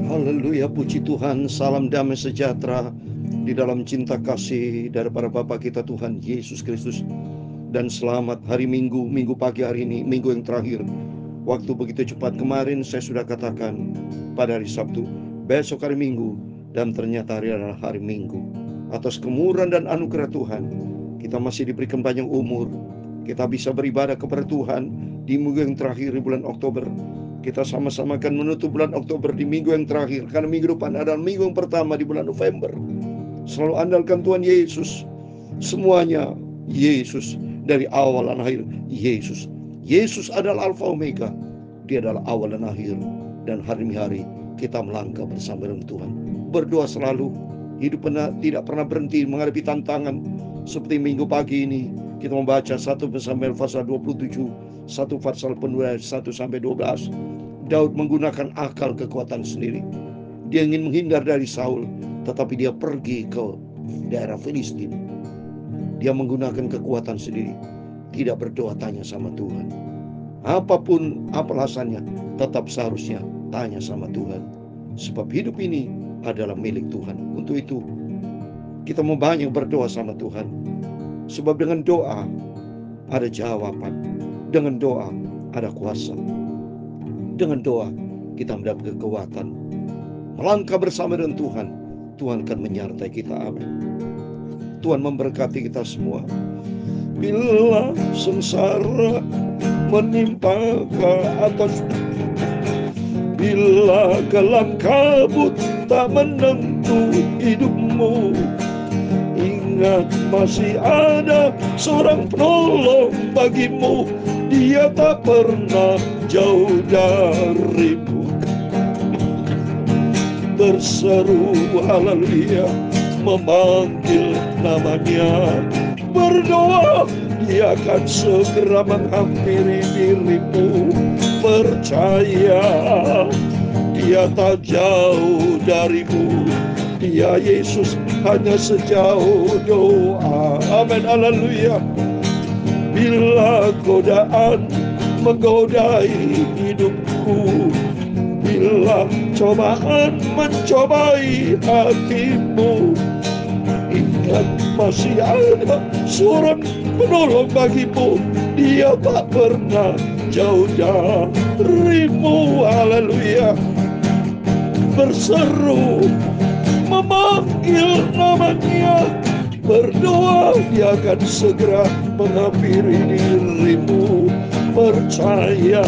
Haleluya, puji Tuhan, salam damai sejahtera di dalam cinta kasih daripada Bapa kita Tuhan Yesus Kristus. Dan selamat hari Minggu, Minggu pagi hari ini, Minggu yang terakhir. Waktu begitu cepat, kemarin saya sudah katakan pada hari Sabtu, besok hari Minggu, dan ternyata hari adalah hari Minggu. Atas kemurahan dan anugerah Tuhan, kita masih diberikan panjang umur. Kita bisa beribadah kepada Tuhan di minggu yang terakhir di bulan Oktober. Kita sama-sama akan menutup bulan Oktober di minggu yang terakhir, karena minggu depan adalah minggu yang pertama di bulan November. Selalu andalkan Tuhan Yesus. Semuanya Yesus, dari awal dan akhir Yesus. Yesus adalah Alfa Omega. Dia adalah awal dan akhir. Dan hari demi hari kita melangkah bersama dengan Tuhan. Berdoa selalu. Hidup tidak pernah berhenti menghadapi tantangan. Seperti minggu pagi ini kita membaca 1 Samuel pasal 27, 1 pasal penuh 1 sampai 12. Daud menggunakan akal kekuatan sendiri. Dia ingin menghindar dari Saul, tetapi dia pergi ke daerah Filistin. Dia menggunakan kekuatan sendiri, tidak berdoa tanya sama Tuhan. Apapun apa alasannya, tetap seharusnya tanya sama Tuhan. Sebab hidup ini adalah milik Tuhan. Untuk itu kita mau banyak berdoa sama Tuhan. Sebab dengan doa ada jawaban. Dengan doa ada kuasa. Dengan doa kita mendapat kekuatan. Melangkah bersama dengan Tuhan, Tuhan akan menyertai kita. Amin. Tuhan memberkati kita semua. Bila sengsara menimpa ke atas, bila kelam kabut tak menentu hidupmu, ingat masih ada seorang penolong bagimu. Dia tak pernah jauh darimu. Berseru haleluya, memanggil namanya. Berdoa, dia akan segera menghampiri dirimu. Percaya, dia tak jauh darimu. Dia Yesus hanya sejauh doa. Amin, haleluya. Bila godaan menggodai hidupku, bila cobaan mencobai hatimu, ingat masih ada seorang penolong bagimu. Dia tak pernah jauh darimu. Haleluya. Berseru, memanggil namanya. Berdoa, dia akan segera menghampiri dirimu. Percaya,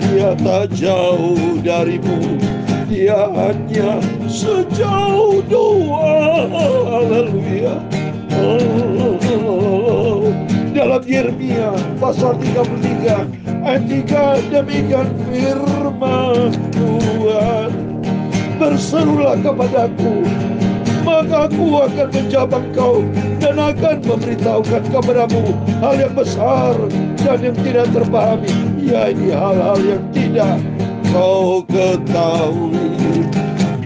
dia tak jauh darimu. Dia hanya sejauh doa. Haleluya. Dalam Yeremia pasal 33 ayat 3, demikian firman Tuhan. Berserulah kepadaku, maka aku akan menjawab engkau dan akan memberitahukan kepadamu hal yang besar dan yang tidak terpahami, yaitu hal-hal yang tidak kau ketahui.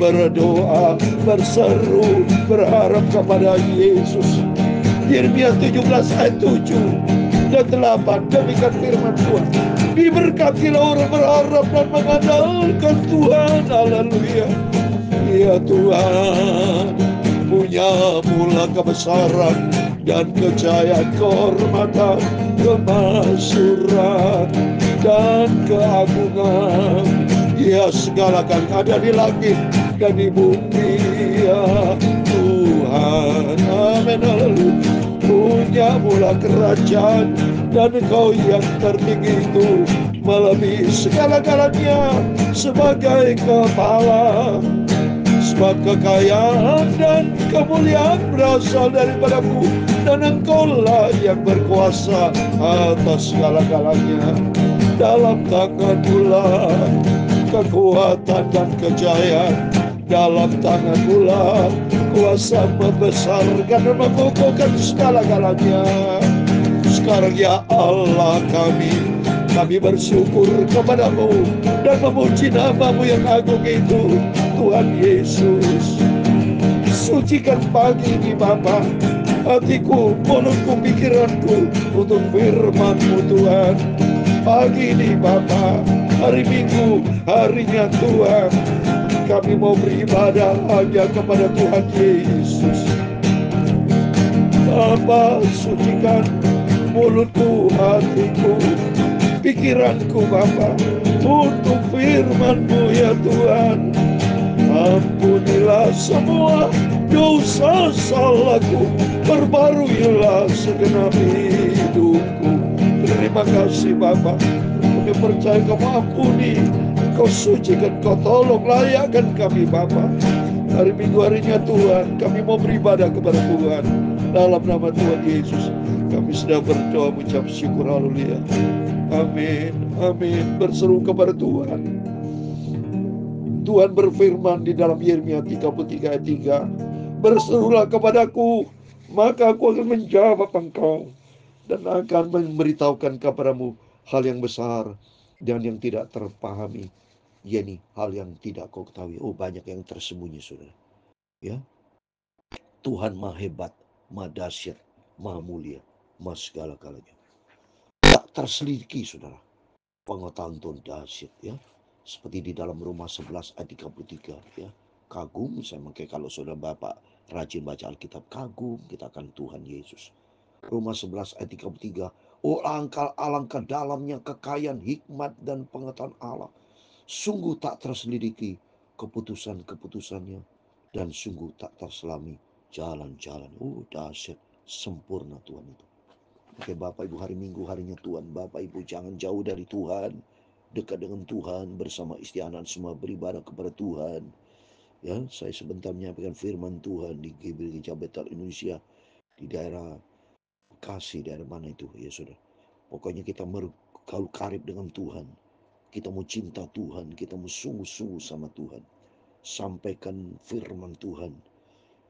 Berdoa, berseru, berharap kepada Yesus. Yeremia 17 ayat 7 dan 8, demikian firman Tuhan. Diberkatilah orang berharap dan mengandalkan Tuhan. Haleluya. Ya Tuhan, punya mula kebesaran dan kejayaan, kehormatan, kemakmuran dan keagungan. Ya, segala kan ada di langit dan di bumi. Ya Tuhan, amin, haleluya. Punya mula kerajaan dan Engkau yang tertinggi itu melebihi segala-galanya sebagai kepala. Sebab kekayaan dan kemuliaan berasal daripadamu, dan Engkaulah yang berkuasa atas segala-galanya. Dalam tangan-Mu kekuatan dan kejayaan. Dalam tangan-Mu kuasa membesarkan dan mengokohkan segala-galanya. Sekarang ya Allah kami bersyukur kepadamu dan memuji nama-Mu yang agung itu, Tuhan Yesus. Sucikan pagi ini Bapa hatiku, mulutku, pikiranku untuk firman-Mu Tuhan. Pagi ini Bapa, Hari Minggu, harinya Tuhan. Kami mau beribadah hanya kepada Tuhan Yesus. Bapa, sucikan mulutku, hatiku, pikiranku Bapa, untuk firman-Mu ya Tuhan. Ampunilah semua dosa salahku, perbaruilah segenap hidupku. Terima kasih Bapa, kami percaya Kamu ampuni, Kau sucikan, Kau tolong, layakkan kami Bapa. Hari Minggu harinya Tuhan, kami mau beribadah kepada Tuhan. Dalam nama Tuhan Yesus, kami sudah berdoa mengucap syukur, haleluya. Amin, amin. Berseru kepada Tuhan. Tuhan berfirman di dalam Yeremia 33 ayat 3, berserulah kepadaku, maka aku akan menjawab engkau dan akan memberitahukan kepadamu hal yang besar dan yang tidak terpahami, yakni hal yang tidak kau ketahui. Oh, banyak yang tersembunyi, saudara. Ya, Tuhan maha hebat, maha dahsyat, maha mulia, maha segala-galanya. Tak terselidiki, saudara. Pengetahuan Tuhan dahsyat, ya. Seperti di dalam Roma 11 ayat 33, ya. Kagum, saya mungkin kalau saudara Bapak rajin baca Alkitab, kagum kita akan Tuhan Yesus. Roma 11 ayat 33, oh alangkah dalamnya kekayaan hikmat dan pengetahuan Allah. Sungguh tak terselidiki keputusan-keputusannya, dan sungguh tak terselami jalan-jalan. Oh, dahsyat, sempurna Tuhan itu. Oke Bapak Ibu, hari Minggu harinya Tuhan. Bapak Ibu jangan jauh dari Tuhan, dekat dengan Tuhan, bersama istianan semua beribadah kepada Tuhan. Ya, saya sebentar menyampaikan firman Tuhan di Gereja Betel Indonesia di daerah Bekasi, daerah mana itu ya saudara. Pokoknya kita kalau karib dengan Tuhan, kita mau cinta Tuhan, kita mau sungguh-sungguh sama Tuhan. Sampaikan firman Tuhan,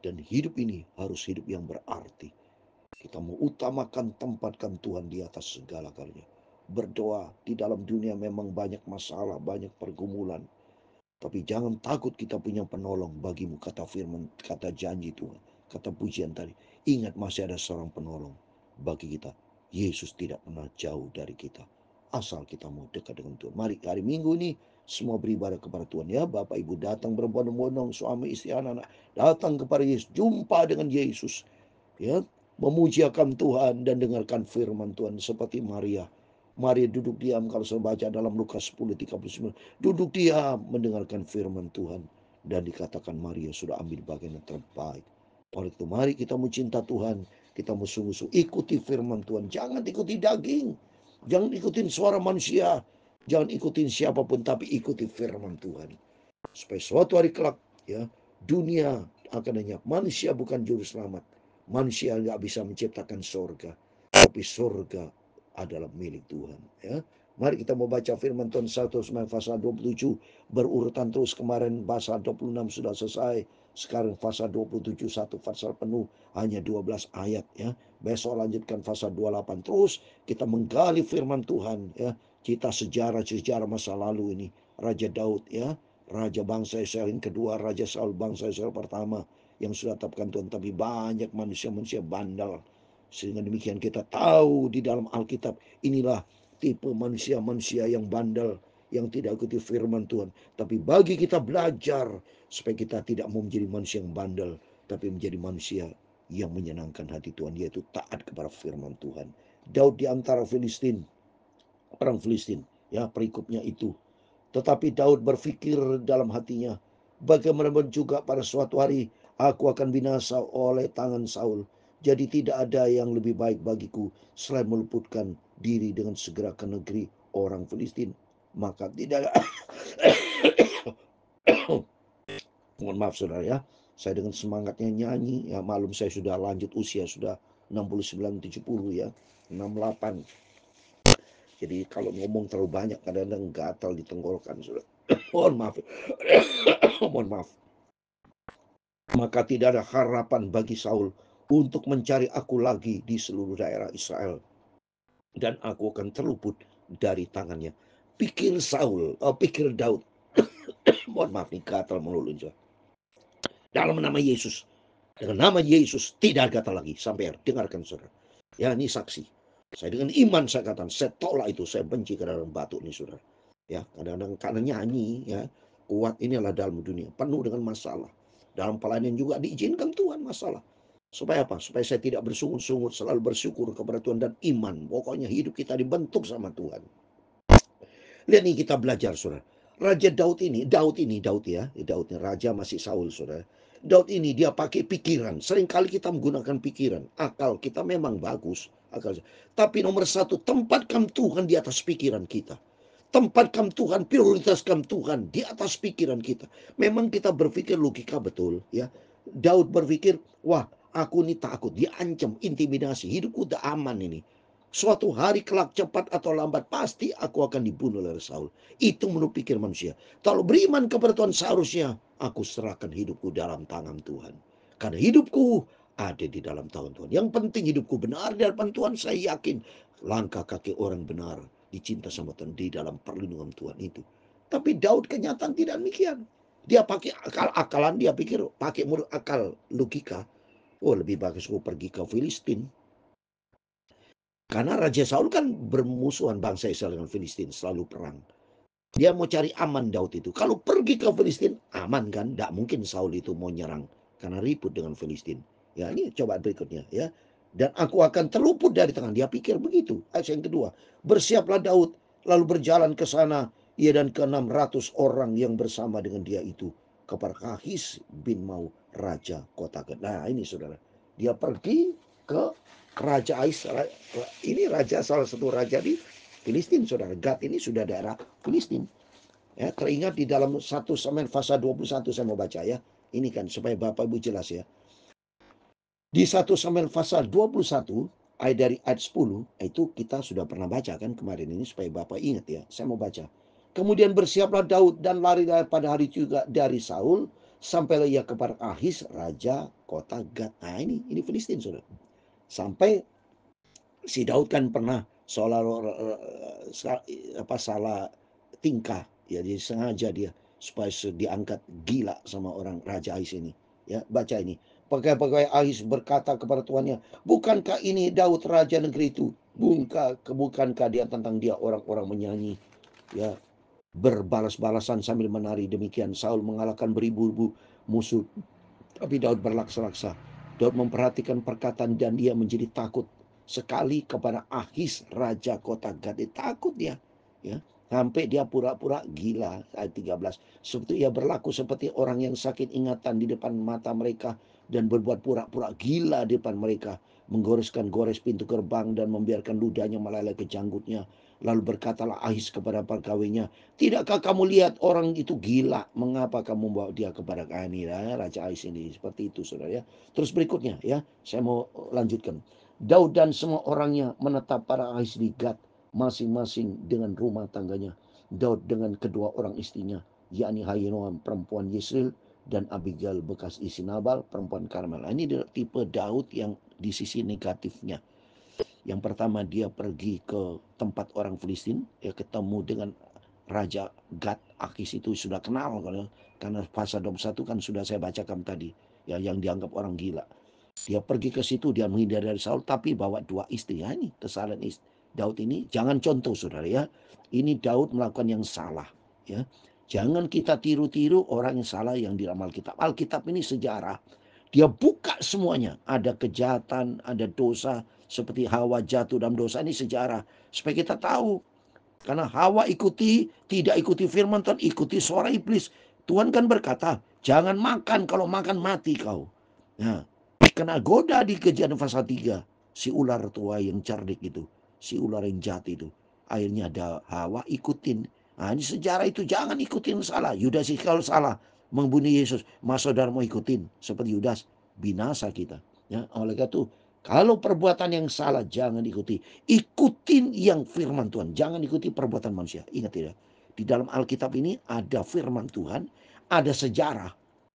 dan hidup ini harus hidup yang berarti. Kita mau utamakan, tempatkan Tuhan di atas segala-galanya. Berdoa, di dalam dunia memang banyak masalah, banyak pergumulan. Tapi jangan takut, kita punya penolong bagimu, kata firman, kata janji Tuhan, kata pujian tadi. Ingat masih ada seorang penolong bagi kita. Yesus tidak pernah jauh dari kita, asal kita mau dekat dengan Tuhan. Mari hari Minggu ini semua beribadah kepada Tuhan ya. Bapak Ibu datang berbondong-bondong, suami istri anak-anak datang kepada Yesus, jumpa dengan Yesus ya, memujiakan Tuhan dan dengarkan firman Tuhan seperti Maria. Maria duduk diam, kalau saya baca dalam Lukas 10:39, duduk diam mendengarkan firman Tuhan, dan dikatakan Maria sudah ambil bagian yang terbaik. Oleh itu mari kita mau cinta Tuhan, kita mau sungguh-sungguh ikuti firman Tuhan, jangan ikuti daging, jangan ikutin suara manusia, jangan ikutin siapapun, tapi ikuti firman Tuhan. Supaya suatu hari kelak ya, dunia akan lenyap. Manusia bukan juru selamat. Manusia nggak bisa menciptakan surga, tapi surga adalah milik Tuhan. Ya, mari kita mau baca firman Tuhan 1 pasal 27 berurutan terus. Kemarin pasal 26 sudah selesai. Sekarang pasal 27 satu pasal penuh, hanya 12 ayat ya. Besok lanjutkan pasal 28. Terus kita menggali firman Tuhan ya. Kita sejarah-sejarah masa lalu ini. Raja Daud ya, raja bangsa Israel yang kedua, Raja Saul bangsa Israel pertama yang sudah tetapkan Tuhan. Tapi banyak manusia-manusia bandel. Sehingga demikian kita tahu di dalam Alkitab, inilah tipe manusia-manusia yang bandel, yang tidak ikuti firman Tuhan. Tapi bagi kita belajar supaya kita tidak mau menjadi manusia yang bandel, tapi menjadi manusia yang menyenangkan hati Tuhan, yaitu taat kepada firman Tuhan. Daud di antara Filistin, perang Filistin, ya perikopnya itu. Tetapi Daud berpikir dalam hatinya, bagaimana juga pada suatu hari aku akan binasa oleh tangan Saul. Jadi tidak ada yang lebih baik bagiku selain meluputkan diri dengan segera ke negeri orang Filistin. Maka tidak mohon maaf saudara ya, saya dengan semangatnya nyanyi ya, malum saya sudah lanjut usia, sudah 69-70 ya, 68. Jadi kalau ngomong terlalu banyak kadang-kadang gatal di tenggorokan saudara. Mohon maaf. Mohon maaf. Maka tidak ada harapan bagi Saul untuk mencari aku lagi di seluruh daerah Israel, dan aku akan terluput dari tangannya. Pikir Saul, pikir Daud. Mohon maaf nih, gatal melulu. Dalam nama Yesus, dengan nama Yesus tidak gatal lagi. Sampai dengarkan saudara. Ya, ini saksi. Saya dengan iman saya katakan, saya tolak itu, saya benci ke dalam batu ini saudara. Ya, kadang-kadang karena nyanyi ya, kuat inilah dalam dunia, penuh dengan masalah. Dalam pelayanan juga diizinkan Tuhan masalah. Supaya apa? Supaya saya tidak bersungut-sungut, selalu bersyukur kepada Tuhan dan iman. Pokoknya hidup kita dibentuk sama Tuhan. Lihat nih kita belajar saudara. Raja Daud ya. Daud raja masih Saul saudara. Daud ini dia pakai pikiran. Seringkali kita menggunakan pikiran. Akal kita memang bagus. Tapi nomor satu, tempatkan Tuhan di atas pikiran kita. Tempatkan Tuhan, prioritaskan Tuhan di atas pikiran kita. Memang kita berpikir logika betul ya. Daud berpikir, wah aku ini takut, dia ancam, intimidasi, hidupku udah aman ini. Suatu hari kelak cepat atau lambat pasti aku akan dibunuh oleh Saul. Itu menurut pikir manusia. Kalau beriman kepada Tuhan seharusnya aku serahkan hidupku dalam tangan Tuhan. Karena hidupku ada di dalam tangan Tuhan. Yang penting hidupku benar di hadapan Tuhan. Saya yakin langkah kaki orang benar dicinta sama Tuhan di dalam perlindungan Tuhan itu. Tapi Daud kenyataan tidak demikian. Dia pakai akal-akalan, dia pikir pakai akal logika. Oh lebih bagus aku pergi ke Filistin. Karena Raja Saul kan bermusuhan bangsa Israel dengan Filistin, selalu perang. Dia mau cari aman Daud itu. Kalau pergi ke Filistin, aman kan? Tidak mungkin Saul itu mau nyerang. Karena ribut dengan Filistin. Ya ini coba berikutnya ya. Dan aku akan terluput dari tangan. Dia pikir begitu. Ayat yang kedua. Bersiaplah Daud. Lalu berjalan ke sana. Ia dan ke-600 orang yang bersama dengan dia itu. Kepada Ahis bin Mau, Raja kota Gat. Nah ini saudara. Dia pergi ke Raja Ais. Ini raja, salah satu raja di Filistin saudara. Gat ini sudah daerah Filistin. Ya, teringat di dalam 1 Samuel pasal 21 saya mau baca ya. Ini kan supaya Bapak Ibu jelas ya. Di 1 Samuel pasal 21 ayat dari ayat 10 itu kita sudah pernah baca kan kemarin ini supaya Bapak ingat ya. Saya mau baca. Kemudian bersiaplah Daud dan lari pada hari juga dari Saul sampailah ia kepada Ahis raja kota Gat. Nah ini Filistin saudara. Sampai si Daud kan pernah salah tingkah ya, jadi sengaja dia supaya diangkat gila sama orang Raja Ais ini ya. Baca ini, pegawai Ais berkata kepada tuannya, bukankah ini Daud raja negeri itu? Bukankah dia tentang dia orang-orang menyanyi ya, berbalas-balasan sambil menari. Demikian Saul mengalahkan beribu-ribu musuh, tapi Daud berlaksa-laksa. Daud memperhatikan perkataan dan dia menjadi takut sekali kepada Ahis raja kota Gat. Takut dia ya, sampai dia pura-pura gila. Ayat 13, seperti ia berlaku seperti orang yang sakit ingatan di depan mata mereka dan berbuat pura-pura gila di depan mereka, gores pintu gerbang dan membiarkan ludahnya meleleh ke janggutnya. Lalu berkatalah Ahis kepada pegawainya, tidakkah kamu lihat orang itu gila? Mengapa kamu membawa dia kepada kami? Ya, Raja Ais ini seperti itu saudara ya. Terus berikutnya ya, saya mau lanjutkan. Daud dan semua orangnya menetap para Ais di Gat, masing-masing dengan rumah tangganya. Daud dengan kedua orang istrinya, yakni Ahinoam perempuan Yisrael dan Abigail bekas istri Nabal perempuan Karmel. Ini tipe Daud yang di sisi negatifnya. Yang pertama dia pergi ke tempat orang Filistin, ya ketemu dengan Raja Gat. Akis itu sudah kenal karena pasal 21 kan sudah saya bacakan tadi ya, yang dianggap orang gila. Dia pergi ke situ, dia menghindar dari Saul tapi bawa dua istri. Ya, ini kesalahan Daud ini. Jangan contoh saudara ya. Ini Daud melakukan yang salah ya. Jangan kita tiru-tiru orang yang salah yang di dalam Alkitab. Alkitab ini sejarah. Dia buka semuanya. Ada kejahatan, ada dosa. Seperti Hawa jatuh dalam dosa, ini sejarah. Supaya kita tahu. Karena Hawa tidak ikuti firman Tuhan, ikuti suara iblis. Tuhan kan berkata, jangan makan, kalau makan mati kau. Nah, kena goda di Kejadian pasal 3. Si ular tua yang cerdik itu. Si ular yang jahat itu. Akhirnya ada Hawa ikutin. Nah, ini sejarah itu, jangan ikutin salah. Yudas kalau salah membunuh Yesus, masa saudara mau ikutin seperti Yudas, binasa kita ya. Oleh karena itu, kalau perbuatan yang salah jangan ikuti, ikutin yang firman Tuhan, jangan ikuti perbuatan manusia. Ingat tidak, di dalam Alkitab ini ada firman Tuhan, ada sejarah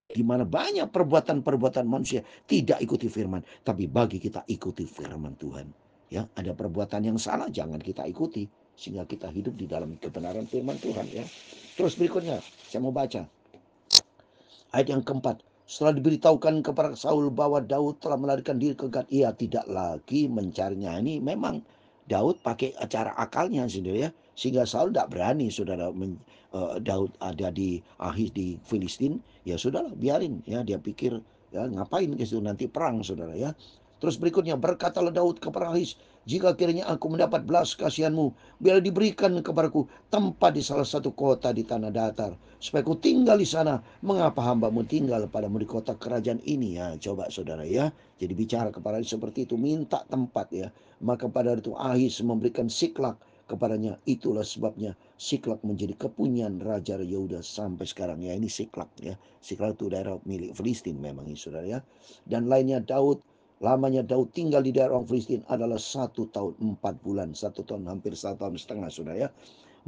di mana banyak perbuatan-perbuatan manusia tidak ikuti firman, tapi bagi kita ikuti firman Tuhan ya. Ada perbuatan yang salah jangan kita ikuti, sehingga kita hidup di dalam kebenaran firman Tuhan ya. Terus berikutnya saya mau baca ayat yang keempat. Setelah diberitahukan kepada Saul bahwa Daud telah melarikan diri ke Gat, ia tidak lagi mencarinya. Ini memang Daud pakai cara akalnya saudara ya. Sehingga Saul tidak berani, saudara, Daud ada di Ahis di Filistin. Ya sudahlah, biarin ya, dia pikir ya ngapain ke situ, nanti perang, saudara ya. Terus berikutnya, berkatalah Daud kepada Ahis, jika kiranya aku mendapat belas kasihanmu, biarlah diberikan kepadaku tempat di salah satu kota di tanah datar, supaya aku tinggal di sana. Mengapa hambamu tinggal padamu di kota kerajaan ini? Ya, coba saudara ya. Jadi bicara kepada Ahis seperti itu, minta tempat ya. Maka pada hari itu Ahis memberikan Siklak kepadanya. Itulah sebabnya Siklak menjadi kepunyaan Raja Yehuda sampai sekarang ya. Ini Siklak ya. Siklak itu daerah milik Filistin memang ini, saudara ya. Dan lainnya, lamanya Daud tinggal di daerah orang Filistin adalah 1 tahun 4 bulan, 1 tahun hampir 1 tahun setengah, saudara ya.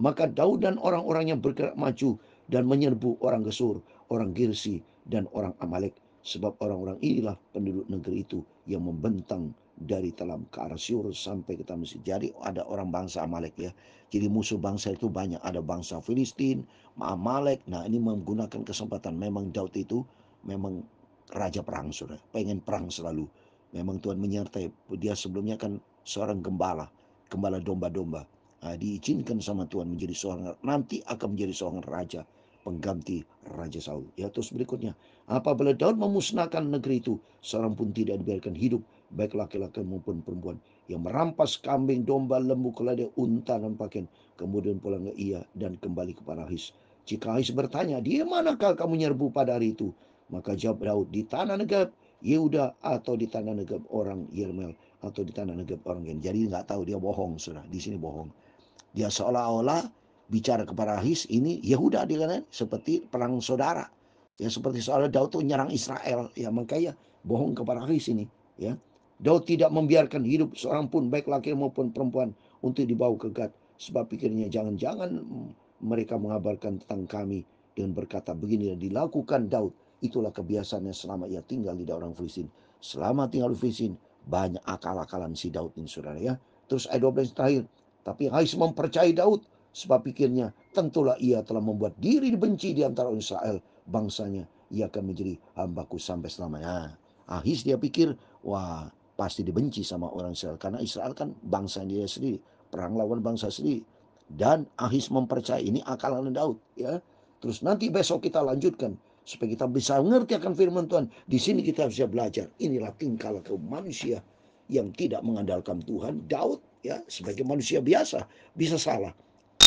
Maka Daud dan orang-orangnya bergerak maju dan menyerbu orang Gesur, orang Girsi, dan orang Amalek. Sebab orang-orang inilah penduduk negeri itu yang membentang dari Telam ke arah Syur sampai ke Tamsil. Jadi ada orang bangsa Amalek ya. Jadi musuh bangsa itu banyak. Ada bangsa Filistin, Amalek. Nah, ini menggunakan kesempatan. Memang Daud itu memang raja perang, saudara. Pengen perang selalu. Memang Tuhan menyertai. Dia sebelumnya kan seorang gembala domba-domba. Diizinkan sama Tuhan menjadi seorang, nanti akan menjadi seorang raja pengganti Raja Saul. Ya, terus berikutnya, apabila Daud memusnahkan negeri itu, seorang pun tidak dibiarkan hidup, baik laki-laki maupun perempuan, yang merampas kambing, domba, lembu, keledai, unta, dan pakaian. Kemudian pulanglah ia dan kembali kepada Ahis. Jika Ahis bertanya, di manakah kamu nyerbu pada hari itu? Maka jawab Daud, di tanah Negeb Yehuda, atau di tanah Negeb orang Yermel, atau di tanah Negeb orang Gen. Jadi nggak tahu, dia bohong, saudara. Di sini bohong. Dia seolah-olah bicara kepada Ahis, ini Yehuda, dia kan, seperti perang saudara. Ya, seperti soal Daud itu menyerang Israel. Ya, makanya bohong kepada Ahis ini. Ya, Daud tidak membiarkan hidup seorang pun, baik laki maupun perempuan, untuk dibawa ke Gad. Sebab pikirnya, jangan-jangan mereka mengabarkan tentang kami dengan berkata, begini dilakukan Daud. Itulah kebiasaannya selama ia tinggal di daerah orang Filistin. Selama tinggal di Filistin, banyak akal-akalan si Daud ini, saudara ya. Terus ayat 12 terakhir, tapi Ahis mempercayai Daud, sebab pikirnya, tentulah ia telah membuat diri dibenci di antara Israel, bangsanya. Ia akan menjadi hambaku sampai selamanya. Ahis dia pikir, wah, pasti dibenci sama orang Israel, karena Israel kan bangsa dia sendiri, perang lawan bangsa sendiri. Dan Ahis mempercayai, ini akalan Daud ya. Terus nanti besok kita lanjutkan supaya kita bisa mengerti akan firman Tuhan. Di sini kita bisa belajar. Inilah tingkah laku manusia yang tidak mengandalkan Tuhan. Daud ya, sebagai manusia biasa bisa salah.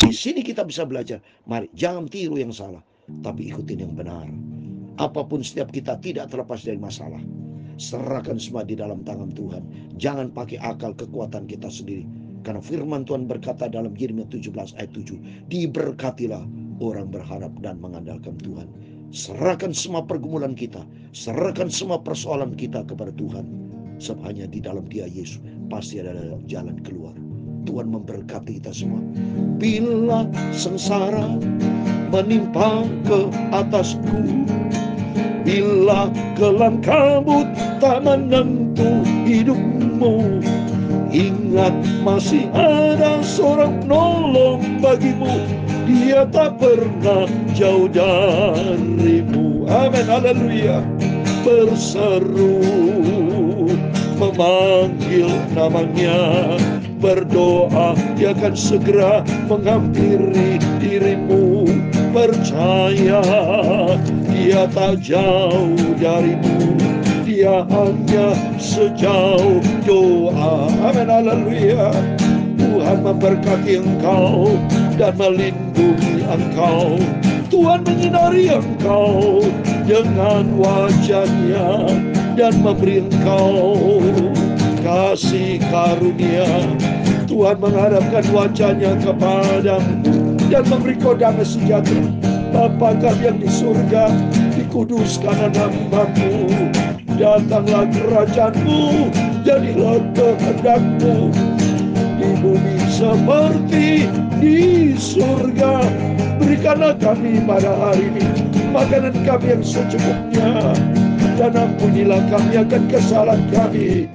Di sini kita bisa belajar. Mari jangan tiru yang salah, tapi ikutin yang benar. Apapun setiap kita tidak terlepas dari masalah. Serahkan semua di dalam tangan Tuhan. Jangan pakai akal kekuatan kita sendiri. Karena firman Tuhan berkata dalam Yeremia 17 ayat 7, diberkatilah orang berharap dan mengandalkan Tuhan. Serahkan semua pergumulan kita, serahkan semua persoalan kita kepada Tuhan. Sebab hanya di dalam Dia Yesus pasti ada jalan keluar. Tuhan memberkati kita semua. Bila sengsara menimpa ke atasku, bila kelam kabut tak menentu hidupmu, ingat masih ada seorang penolong bagimu. Dia tak pernah jauh darimu. Amin, haleluya. Berseru memanggil namanya, berdoa, Dia akan segera menghampiri dirimu. Percaya, Dia tak jauh darimu, Dia hanya sejauh doa. Amin, haleluya. Tuhan memberkati engkau dan melindungi engkau. Tuhan menyinari engkau dengan wajah-Nya dan memberi engkau kasih karunia. Tuhan menghadapkan wajah-Nya kepadamu dan memberi kau damai sejahtera. Bapa kami yang di surga, dikuduskan namamu. Datanglah kerajaan-Mu, jadilah kehendak-Mu di bumi seperti di surga. Berikanlah kami pada hari ini makanan kami yang secukupnya, dan ampunilah kami akan kesalahan kami,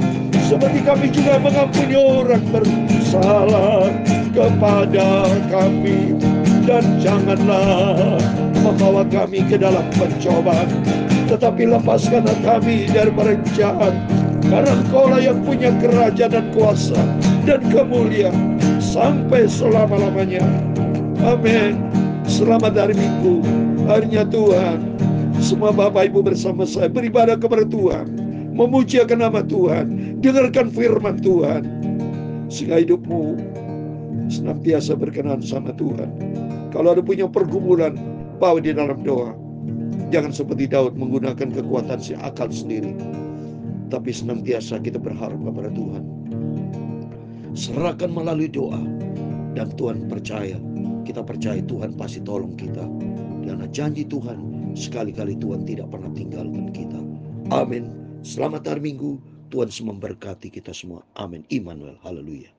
seperti kami juga mengampuni orang bersalah kepada kami. Dan janganlah membawa kami ke dalam pencobaan, tetapi lepaskanlah kami daripada jahat. Karena Engkaulah yang punya kerajaan dan kuasa dan kemuliaan sampai selama-lamanya. Amin. Selamat hari Minggu, harinya Tuhan. Semua Bapak Ibu bersama saya beribadah kepada Tuhan, memuji akan nama Tuhan, dengarkan firman Tuhan, sehingga hidupmu senantiasa berkenan sama Tuhan. Kalau ada punya pergumulan, bawa di dalam doa. Jangan seperti Daud menggunakan kekuatan si akal sendiri, tapi senantiasa kita berharap kepada Tuhan. Serahkan melalui doa, dan Tuhan percaya, kita percaya Tuhan pasti tolong kita. Karena janji Tuhan, sekali-kali Tuhan tidak pernah tinggalkan kita. Amin. Selamat hari Minggu, Tuhan memberkati kita semua. Amin. Immanuel, haleluya.